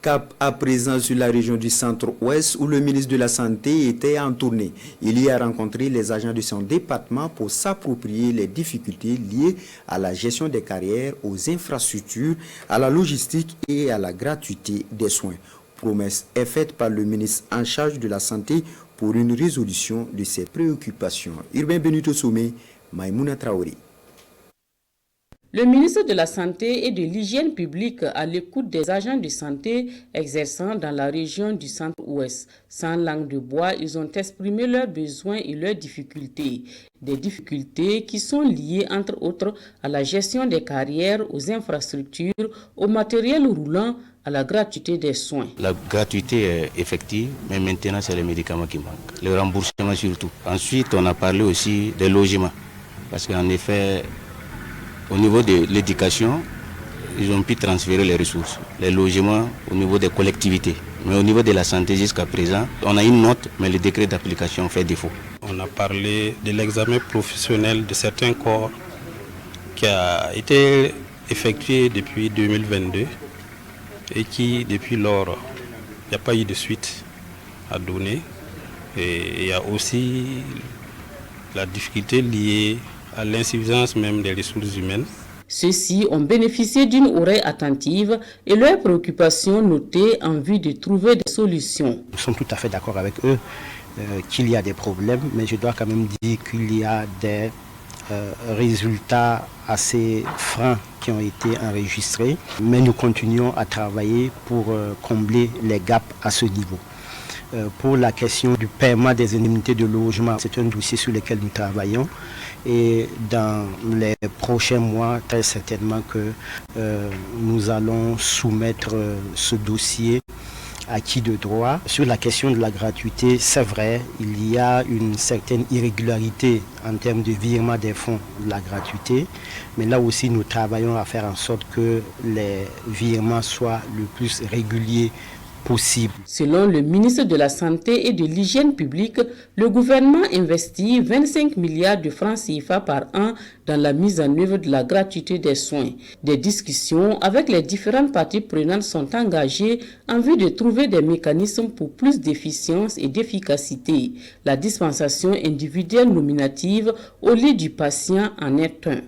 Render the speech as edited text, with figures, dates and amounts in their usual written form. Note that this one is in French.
Cap à présent sur la région du centre-ouest où le ministre de la Santé était en tournée. Il y a rencontré les agents de son département pour s'approprier les difficultés liées à la gestion des carrières, aux infrastructures, à la logistique et à la gratuité des soins. Promesse est faite par le ministre en charge de la Santé pour une résolution de ses préoccupations. Urbain Benito Somé, Maïmouna Traoré. Le ministre de la Santé et de l'Hygiène publique à l'écoute des agents de santé exerçant dans la région du centre-ouest. Sans langue de bois, ils ont exprimé leurs besoins et leurs difficultés. Des difficultés qui sont liées entre autres à la gestion des carrières, aux infrastructures, au matériel roulant, à la gratuité des soins. La gratuité est effective, mais maintenant c'est les médicaments qui manquent. Le remboursement surtout. Ensuite, on a parlé aussi des logements. Parce qu'en effet, au niveau de l'éducation, ils ont pu transférer les ressources, les logements au niveau des collectivités. Mais au niveau de la santé jusqu'à présent, on a une note, mais le décret d'application fait défaut. On a parlé de l'examen professionnel de certains corps qui a été effectué depuis 2022 et qui, depuis lors, il n'y a pas eu de suite à donner. Et il y a aussi la difficulté liée à l'insuffisance même des ressources humaines. Ceux-ci ont bénéficié d'une oreille attentive et leurs préoccupations notées en vue de trouver des solutions. Nous sommes tout à fait d'accord avec eux qu'il y a des problèmes, mais je dois quand même dire qu'il y a des résultats assez francs qui ont été enregistrés, mais nous continuons à travailler pour combler les gaps à ce niveau. Pour la question du paiement des indemnités de logement, c'est un dossier sur lequel nous travaillons et dans les prochains mois, très certainement que nous allons soumettre ce dossier à qui de droit. Sur la question de la gratuité, c'est vrai, il y a une certaine irrégularité en termes de virement des fonds de la gratuité, mais là aussi nous travaillons à faire en sorte que les virements soient le plus réguliers possible. Selon le ministre de la Santé et de l'Hygiène publique, le gouvernement investit 25 milliards de francs CFA par an dans la mise en œuvre de la gratuité des soins. Des discussions avec les différentes parties prenantes sont engagées en vue de trouver des mécanismes pour plus d'efficience et d'efficacité. La dispensation individuelle nominative au lit du patient en est un.